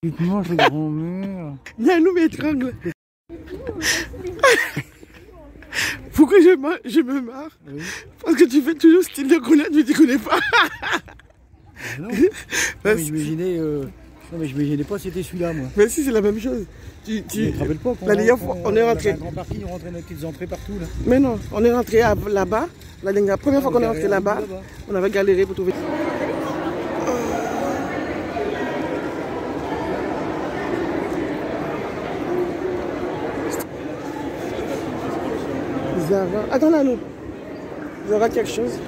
Dites-moi, c'est grand-mère. Nanou m'étrangle. Pourquoi je me marre? Oui. Parce que tu fais toujours style de connaître, mais tu connais pas. Non, mais j'imaginais pas c'était celui-là, moi. Mais si, c'est la même chose. Tu te rappelles pas quand la dernière fois, on est rentré. Un grand parking, on rentrait dans les petites entrées partout, là. Mais non, on est rentré là-bas. La première fois qu'on est rentré là-bas, on avait galéré pour trouver. Zara. Attends là, nous. Zara quelque chose.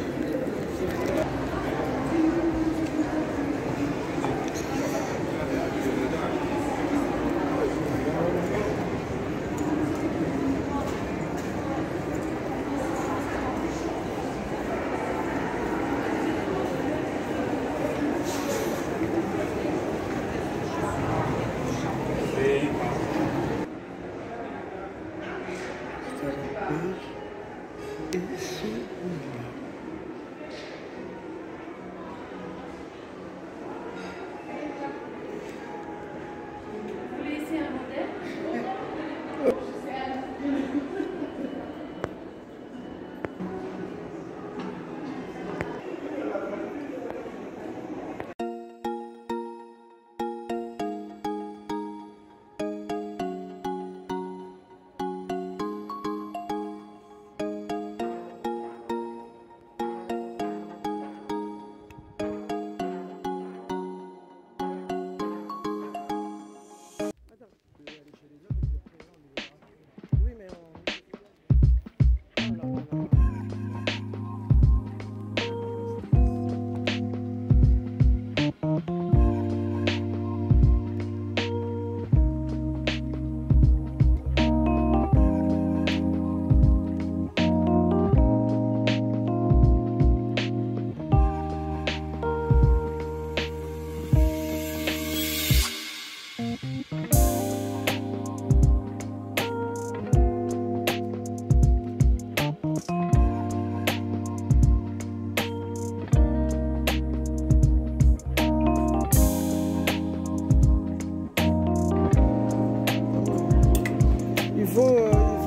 Il vaut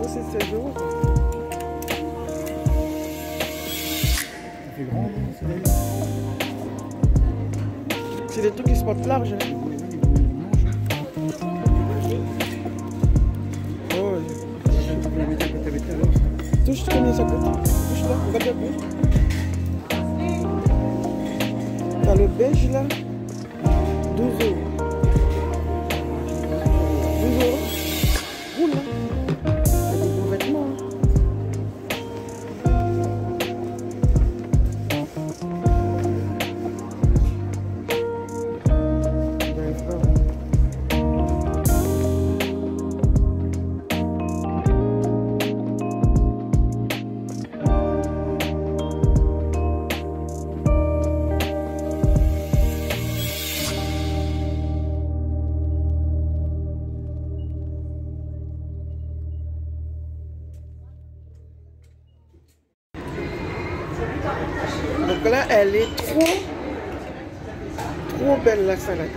16 €. C'est grand, c'est des trucs qui se portent large. Hein. Oh, touche combien ça coûte? Touche là, regarde un peu. T'as le beige là, 12 €. 12 €. Roule là. T'as des beaux vêtements. Hein. Donc là, elle est trop belle la salade.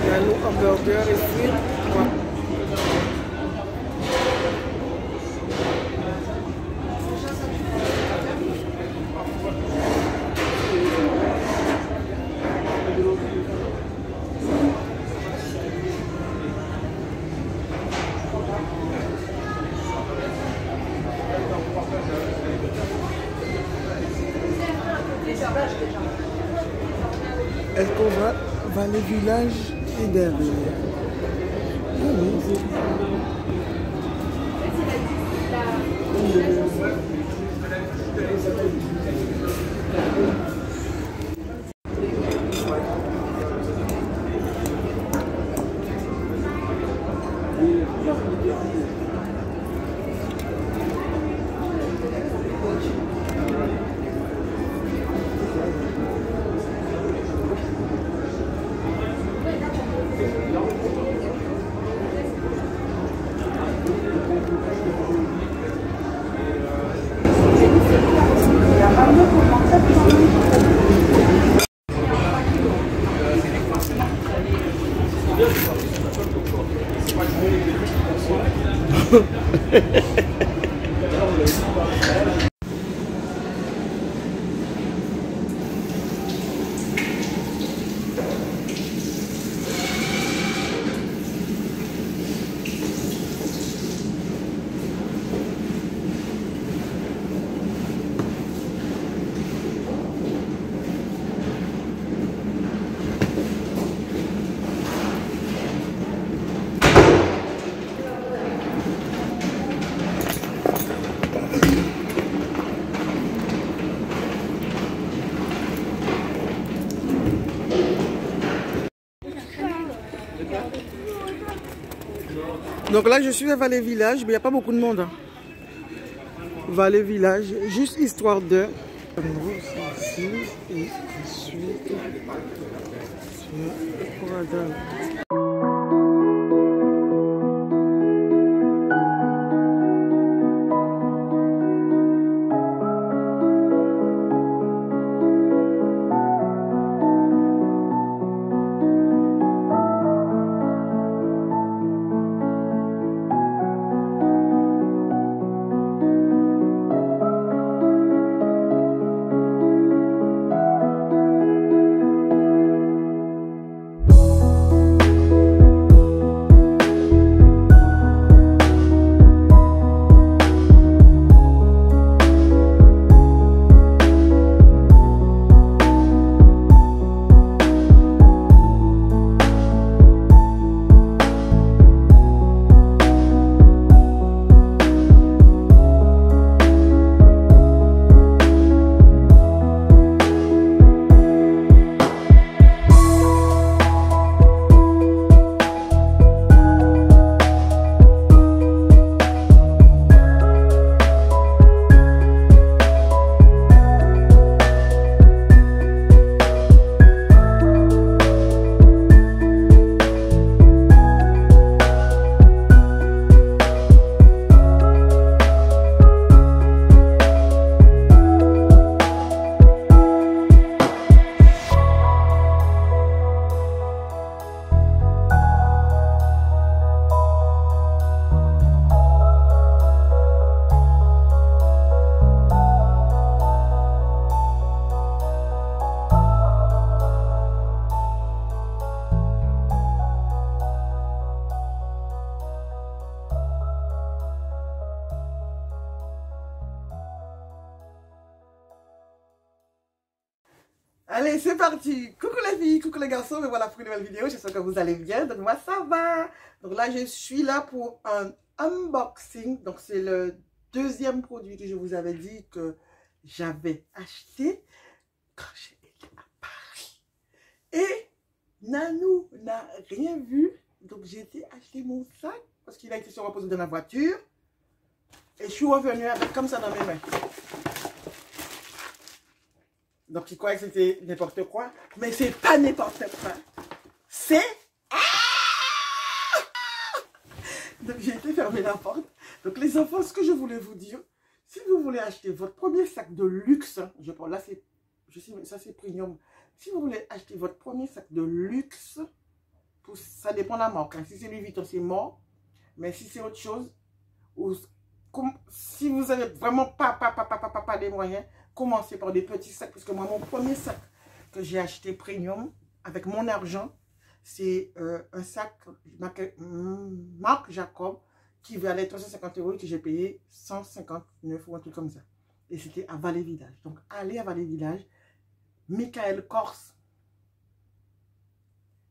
Il y a nos hamburgers ici. Ouais. Est-ce qu'on va le village et derrière? Ah oui. Donc là, je suis à Vallée Village, mais il n'y a pas beaucoup de monde. Hein. Vallée Village, juste histoire de... Ici, et ensuite... Allez, c'est parti. Coucou les filles, coucou les garçons, me voilà pour une nouvelle vidéo. J'espère que vous allez bien. Donc moi, ça va. Donc là, je suis là pour un unboxing. Donc c'est le deuxième produit que je vous avais dit que j'avais acheté quand j'ai été à Paris. Et Nanou n'a rien vu. Donc j'ai été acheter mon sac parce qu'il a été sur reposé dans la voiture. Et je suis revenue avec comme ça dans mes mains. Donc, il croyait que c'était n'importe quoi. Mais c'est pas n'importe quoi. C'est... Donc, j'ai été fermer la porte. Donc, les enfants, ce que je voulais vous dire, si vous voulez acheter votre premier sac de luxe, je pense, là, c'est... Je sais, ça, c'est premium. Si vous voulez acheter votre premier sac de luxe, ça dépend de la marque. Hein. Si c'est Louis Vuitton, c'est mort. Mais si c'est autre chose, ou si vous n'avez vraiment pas les moyens, commencez par des petits sacs. Parce que moi, mon premier sac que j'ai acheté premium avec mon argent, c'est un sac marque Jacob qui valait 350 € et que j'ai payé 159 ou un truc comme ça. Et c'était à Vallée Village. Donc, allez à Vallée Village. Michael Kors.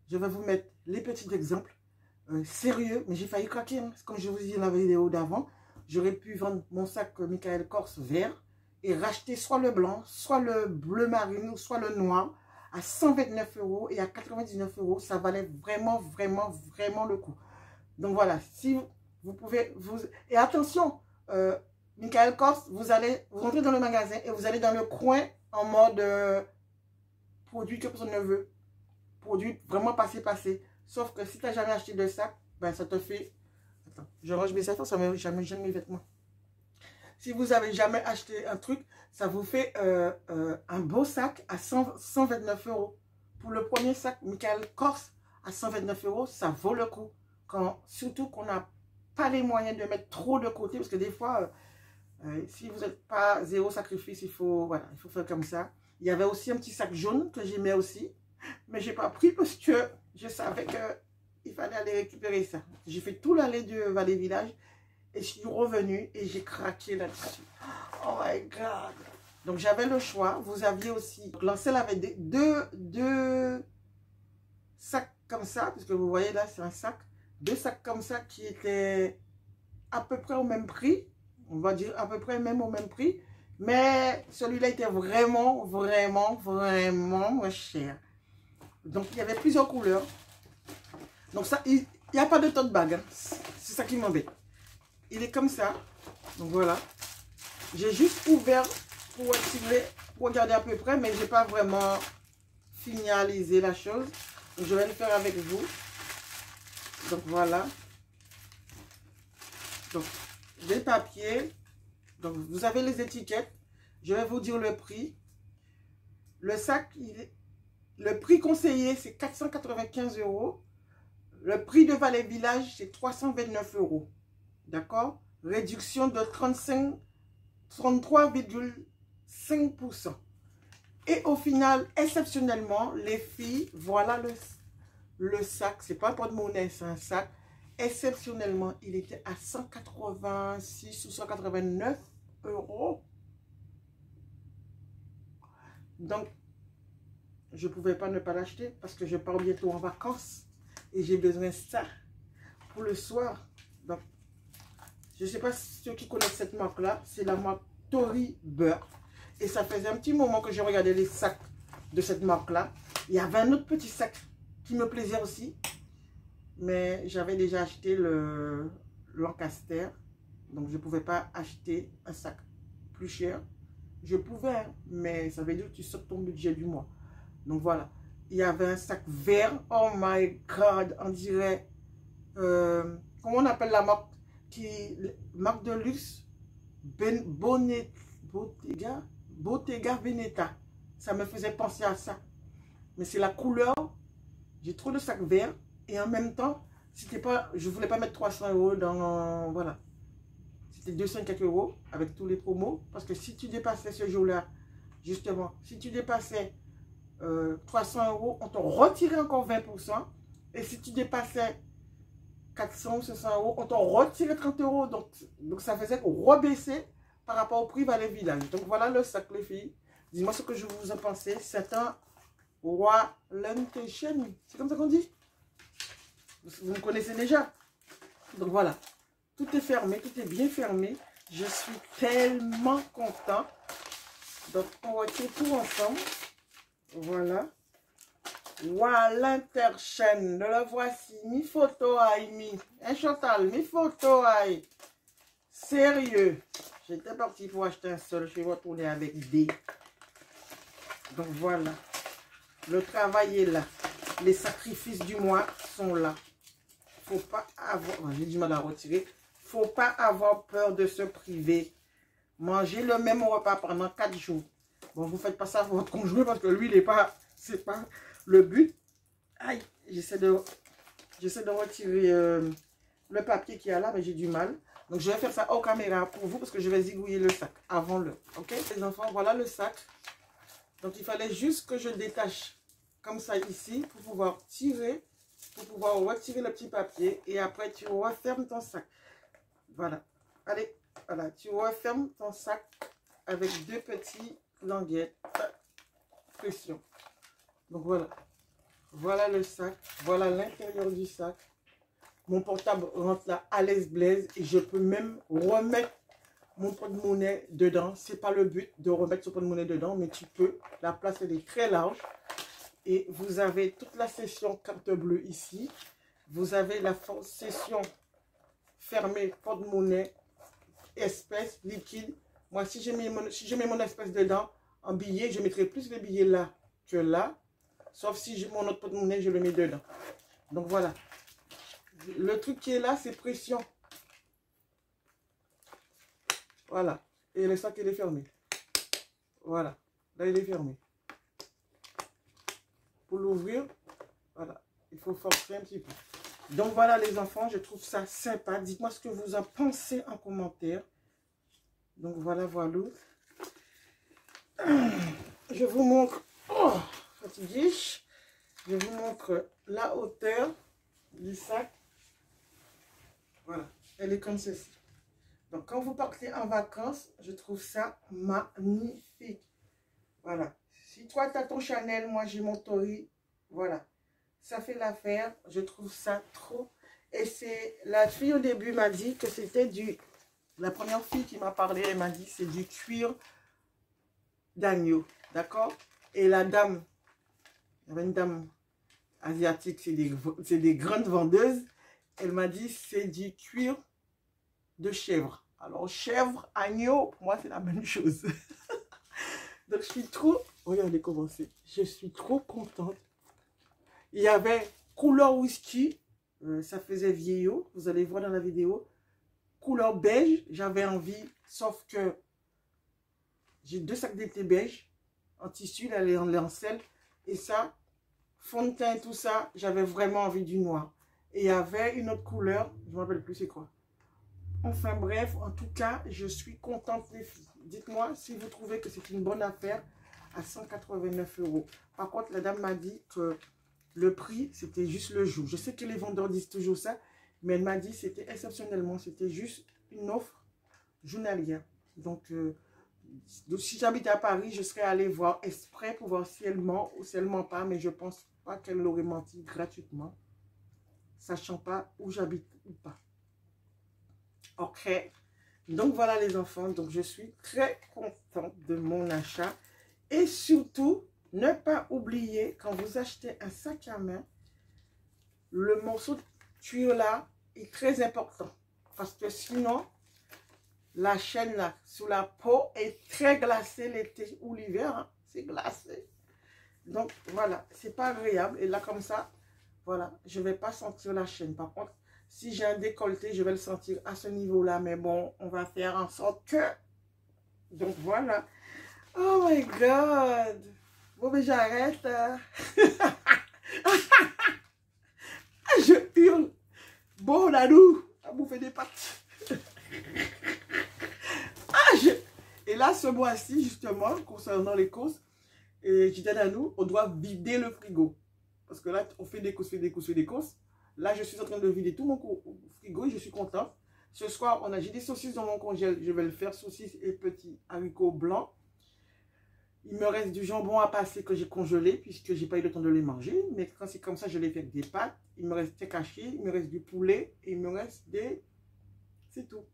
Je vais vous mettre les petits exemples. Sérieux, mais j'ai failli craquer. Hein. Comme je vous ai dit dans la vidéo d'avant, j'aurais pu vendre mon sac Michael Kors vert et racheter soit le blanc, soit le bleu marine, soit le noir à 129 € et à 99 €. Ça valait vraiment le coup. Donc voilà, si vous pouvez... Et attention, Michael Kors, vous rentrez dans le magasin et vous allez dans le coin en mode produit que personne ne veut. Produit vraiment passé. Sauf que si tu n'as jamais acheté de sac, ben ça te fait... Attends, je range mes affaires, ça ne me jamais mes vêtements. Si vous n'avez jamais acheté un truc, ça vous fait un beau sac à 129 €. Pour le premier sac, Michael Kors, à 129 €, ça vaut le coup. Surtout qu'on n'a pas les moyens de mettre trop de côté, parce que des fois, si vous n'êtes pas zéro sacrifice, il faut, voilà, il faut faire comme ça. Il y avait aussi un petit sac jaune que j'aimais aussi, mais j'ai pas pris parce que je savais qu'il fallait aller récupérer ça. J'ai fait tout l'allée du Vallée Village et je suis revenue et j'ai craqué là-dessus. Oh my God! Donc j'avais le choix. Vous aviez aussi, Lancel avait deux sacs comme ça, parce que vous voyez là, c'est un sac. Deux sacs comme ça qui étaient à peu près au même prix. On va dire à peu près même au même prix. Mais celui-là était vraiment, vraiment, vraiment moins cher. Donc, il y avait plusieurs couleurs. Donc, ça, il n'y a pas de tote bag. Hein. C'est ça qui m'embête. Il est comme ça. Donc, voilà. J'ai juste ouvert pour tirer, pour regarder à peu près, mais je n'ai pas vraiment finalisé la chose. Donc, je vais le faire avec vous. Donc, voilà. Donc, les papiers. Donc, vous avez les étiquettes. Je vais vous dire le prix. Le sac, le prix conseillé, c'est 495 €. Le prix de Vallée Village, c'est 329 €. D'accord? Réduction de 33,5%. Et au final, exceptionnellement, les filles, voilà le sac. C'est pas un porte-monnaie, c'est un sac. Exceptionnellement, il était à 186 ou 189 €. Donc, je ne pouvais pas ne pas l'acheter parce que je pars bientôt en vacances et j'ai besoin de ça pour le soir. Donc, je ne sais pas si ceux qui connaissent cette marque-là, c'est la marque Tory Burch. Et ça faisait un petit moment que je regardais les sacs de cette marque-là. Il y avait un autre petit sac qui me plaisait aussi. Mais j'avais déjà acheté le Lancaster. Donc, je ne pouvais pas acheter un sac plus cher. Je pouvais, mais ça veut dire que tu sautes ton budget du mois. Donc, voilà. Il y avait un sac vert. Oh my God. On dirait... comment on appelle la marque? Marque de luxe. Bottega Veneta. Ça me faisait penser à ça. Mais c'est la couleur. J'ai trop de sacs verts. Et en même temps, c'était pas, je ne voulais pas mettre 300 € dans... Voilà. C'était 200 quelques euros avec tous les promos. Parce que si tu dépassais ce jour-là, justement, si tu dépassais 300 €, on te retirait encore 20%. Et si tu dépassais 400 ou 500 €, on te retirait 30 €. Donc ça faisait rebaisser par rapport au prix Vallée Village. Donc voilà le sac, les filles. Dis-moi ce que je vous en pensez. C'est un Wallentation. C'est comme ça qu'on dit? Vous me connaissez déjà. Donc voilà. Tout est fermé, tout est bien fermé. Je suis tellement content. Donc on retire tout ensemble. Voilà. Wallentation. Le voici. Mi photo aïe mi. Un Chantal. Mi photo aïe. Sérieux. J'étais parti pour acheter un seul. Je suis retourné avec des. Donc voilà. Le travail est là. Les sacrifices du mois sont là. Faut pas avoir... J'ai du mal à retirer. Faut pas avoir peur de se priver. Manger le même repas pendant 4 jours. Bon, vous faites pas ça pour votre conjoint parce que lui, il n'est pas... C'est pas le but. Aïe, j'essaie de retirer le papier qu'il y a là, mais j'ai du mal. Donc, je vais faire ça hors caméra pour vous parce que je vais zigouiller le sac avant le. Ok, les enfants, voilà le sac. Donc, il fallait juste que je détache comme ça ici pour pouvoir tirer, pour pouvoir retirer le petit papier. Et après, tu refermes ton sac. Voilà. Allez, voilà. Tu refermes ton sac avec deux petits languettes. Pression. Donc, voilà. Voilà le sac. Voilà l'intérieur du sac. Mon portable rentre là à l'aise blaise. Et je peux même remettre mon porte-monnaie dedans. C'est pas le but de remettre ce porte-monnaie dedans. Mais tu peux. La place, elle est très large. Et vous avez toute la section carte bleue ici. Vous avez la section fermée, porte-monnaie, espèces, liquide. Moi, si je mets mon espèce dedans, en billet, je mettrai plus de billets là que là. Sauf si mon autre porte-monnaie, je le mets dedans. Donc voilà. Le truc qui est là, c'est pression. Voilà. Et le sac, il est fermé. Voilà. Là, il est fermé. Pour l'ouvrir, voilà. Il faut forcer un petit peu. Donc voilà les enfants, je trouve ça sympa. Dites-moi ce que vous en pensez en commentaire. Donc voilà, voilà. Je vous montre, oh, fatigué. Je vous montre la hauteur du sac. Voilà, elle est comme ceci. Donc quand vous partez en vacances, je trouve ça magnifique. Voilà. Si toi tu as ton Chanel, moi j'ai mon Tory. Voilà. Ça fait l'affaire. Je trouve ça trop. Et c'est la fille au début m'a dit que c'était du... La première fille qui m'a parlé, elle m'a dit c'est du cuir d'agneau. D'accord? Et la dame, il y avait une dame asiatique, c'est des grandes vendeuses. Elle m'a dit c'est du cuir de chèvre. Alors chèvre, agneau, pour moi c'est la même chose. Donc je suis trop... Regardez comment c'est. Je suis trop contente. Il y avait couleur whisky. Ça faisait vieillot. Vous allez voir dans la vidéo. Couleur beige. J'avais envie. Sauf que j'ai 2 sacs d'été beige. En tissu. Là, elle est en lancelle. Et ça, fond de teint, tout ça. J'avais vraiment envie du noir. Et il y avait une autre couleur. Je ne me rappelle plus c'est quoi. Enfin bref. En tout cas, je suis contente les filles. Dites-moi si vous trouvez que c'est une bonne affaire. À 189 €. Par contre, la dame m'a dit que le prix, c'était juste le jour. Je sais que les vendeurs disent toujours ça, mais elle m'a dit c'était exceptionnellement, c'était juste une offre journalière. Donc si j'habitais à Paris, je serais allée voir exprès pour voir si elle ment ou si elle ment pas, mais je pense pas qu'elle l'aurait menti gratuitement, sachant pas où j'habite ou pas. Ok. Donc voilà les enfants, donc je suis très contente de mon achat. Et surtout, ne pas oublier, quand vous achetez un sac à main, le morceau de tuyau là est très important. Parce que sinon, la chaîne là, sous la peau, est très glacée l'été ou l'hiver. Hein, c'est glacé. Donc voilà, c'est pas agréable. Et là, comme ça, voilà, je ne vais pas sentir la chaîne. Par contre, si j'ai un décolleté, je vais le sentir à ce niveau-là. Mais bon, on va faire en sorte que... Donc voilà. Oh my God! Bon, mais j'arrête. Je hurle. Bon, Nanou, à bouffer des pâtes. Et là, ce mois-ci, justement, concernant les courses, et j'ai dit à Nanou, on doit vider le frigo. Parce que là, on fait des courses, fait des courses. Là, je suis en train de vider tout mon frigo et je suis contente. Ce soir, j'ai des saucisses dans mon congèle. Je vais le faire, saucisses et petits haricots blancs. Il me reste du jambon à passer que j'ai congelé puisque j'ai pas eu le temps de les manger. Mais quand c'est comme ça, je les fais avec des pâtes. Il me reste des cachets, il me reste du poulet et il me reste des... C'est tout.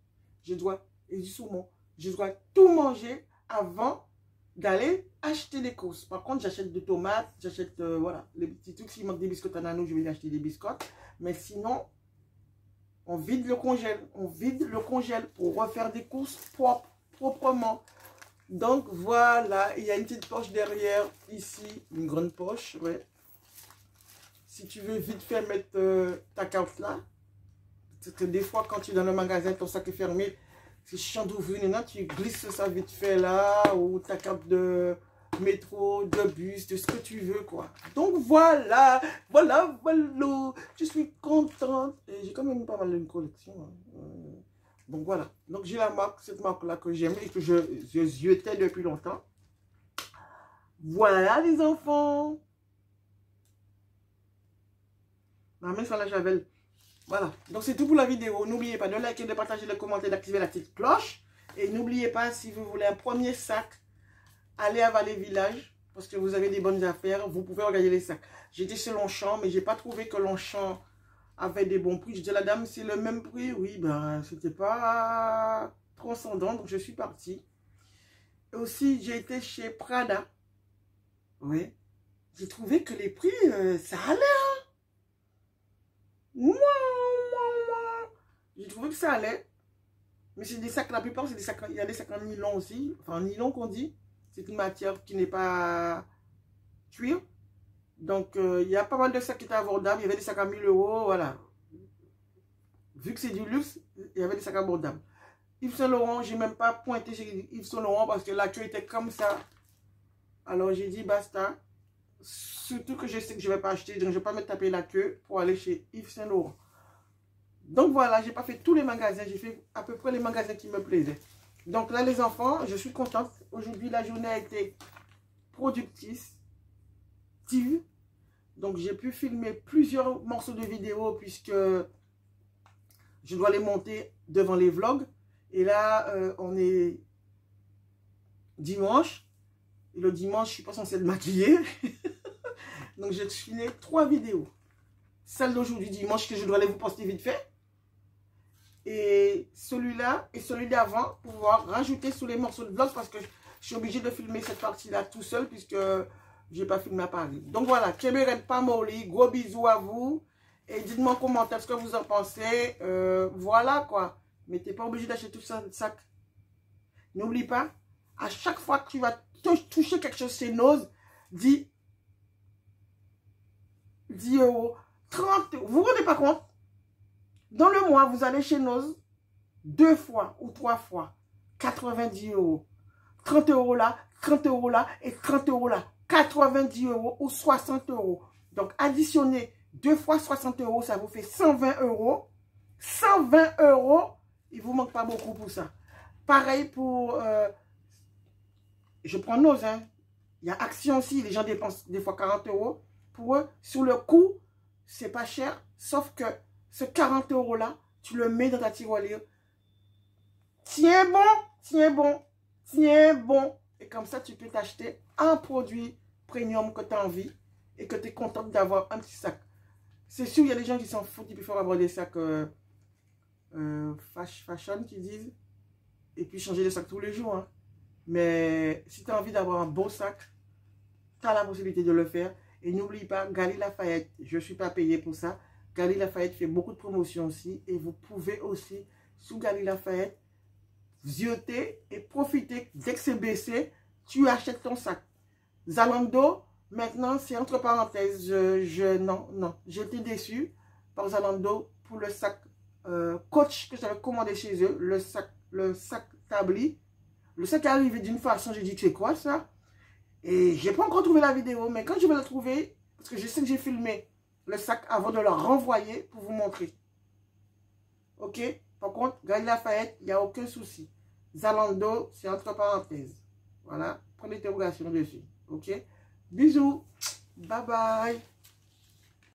Et du saumon. Je dois tout manger avant d'aller acheter les courses. Par contre, j'achète des tomates, j'achète, voilà, les petits trucs. S'il manque des biscottes à Nanou, je vais lui acheter des biscottes. Mais sinon, on vide le congèle. On vide le congèle pour refaire des courses proprement. Donc voilà, il y a une petite poche derrière, ici, une grande poche, ouais. Si tu veux vite faire mettre ta carte là, parce que des fois quand tu es dans le magasin, ton sac est fermé, c'est chiant d'ouvrir, tu glisses ça vite fait là, ou ta carte de métro, de bus, de ce que tu veux quoi. Donc voilà, voilà, je suis contente, et j'ai quand même pas mal une collection, hein. Donc voilà, donc j'ai la marque, cette marque-là que j'aime et que je ziotais depuis longtemps. Voilà les enfants. Ma main sur la javel. Voilà, donc c'est tout pour la vidéo. N'oubliez pas de liker, de partager, de commenter, d'activer la petite cloche. Et n'oubliez pas, si vous voulez un premier sac, allez à Vallée Village. Parce que vous avez des bonnes affaires, vous pouvez regarder les sacs. J'étais chez Longchamp, mais j'ai pas trouvé que Longchamp avait des bons prix. Je dis à la dame, c'est le même prix. Oui, ben, c'était pas transcendant, donc je suis partie. Et aussi, j'ai été chez Prada. Oui. J'ai trouvé que les prix, ça allait. Hein? J'ai trouvé que ça allait. Mais c'est des sacs, la plupart, c'est des sacs, il y a des sacs en nylon aussi. Enfin, en nylon qu'on dit. C'est une matière qui n'est pas cuir. Donc, il y a pas mal de sacs qui étaient abordables. Il y avait des sacs à 1000 €, voilà. Vu que c'est du luxe, il y avait des sacs abordables. Yves Saint Laurent, j'ai même pas pointé chez Yves Saint Laurent parce que la queue était comme ça. Alors, j'ai dit basta. Surtout que je sais que je ne vais pas acheter, donc je ne vais pas me taper la queue pour aller chez Yves Saint Laurent. Donc voilà, j'ai pas fait tous les magasins, j'ai fait à peu près les magasins qui me plaisaient. Donc là les enfants, je suis contente. Aujourd'hui la journée a été productive. Donc j'ai pu filmer plusieurs morceaux de vidéos puisque je dois les monter devant les vlogs. Et là on est dimanche. Et le dimanche je suis pas censée être maquillée. Donc j'ai filmé 3 vidéos. Celle d'aujourd'hui dimanche que je dois aller vous poster vite fait. Et celui-là et celui d'avant pour pouvoir rajouter sous les morceaux de vlog parce que je suis obligée de filmer cette partie-là tout seul puisque je n'ai pas filmé à Paris. Donc voilà, Kéberet Pamoli, gros bisous à vous. Et dites-moi en commentaire ce que vous en pensez. Voilà quoi. Mais tu n'es pas obligé d'acheter tout ça de sac. N'oublie pas, à chaque fois que tu vas toucher quelque chose chez Noz, dis 10 €, 30 €. Vous vous rendez pas compte? Dans le mois, vous allez chez Noz 2 fois ou 3 fois. 90 €. 30 € là, 30 € là et 30 € là. 90 € ou 60 €. Donc, additionnez 2 fois 60 €, ça vous fait 120 €. 120 €, il ne vous manque pas beaucoup pour ça. Pareil pour... je prends Noz, hein. Il y a Action aussi, les gens dépensent des fois 40 €. Pour eux, sur le coup, c'est pas cher. Sauf que ce 40 € là, tu le mets dans ta tirelire. Tiens bon, tiens bon, tiens bon. Et comme ça, tu peux t'acheter un produit premium que tu as envie et que tu es contente d'avoir un petit sac. C'est sûr, il y a des gens qui s'en foutent, ils préfèrent avoir des sacs fashion qui disent. Et puis changer de sac tous les jours. Hein. Mais si tu as envie d'avoir un beau sac, tu as la possibilité de le faire. Et n'oublie pas, Galeries Lafayette, je ne suis pas payée pour ça. Galeries Lafayette fait beaucoup de promotions aussi. Et vous pouvez aussi, sous Galeries Lafayette, zioter et profiter. Dès que c'est baissé, tu achètes ton sac. Zalando, maintenant, c'est entre parenthèses. Non, j'ai été déçue par Zalando pour le sac Coach que j'avais commandé chez eux. Le sac Tabli. Le sac est arrivé d'une façon, j'ai dit, c'est quoi ça? Et j'ai pas encore trouvé la vidéo, mais quand je vais la trouver, parce que je sais que j'ai filmé le sac avant de le renvoyer pour vous montrer. Ok? Par contre, Galeries Lafayette, il n'y a aucun souci. Zalando, c'est entre parenthèses. Voilà. Point d'interrogation dessus. Ok? Bisous. Bye bye.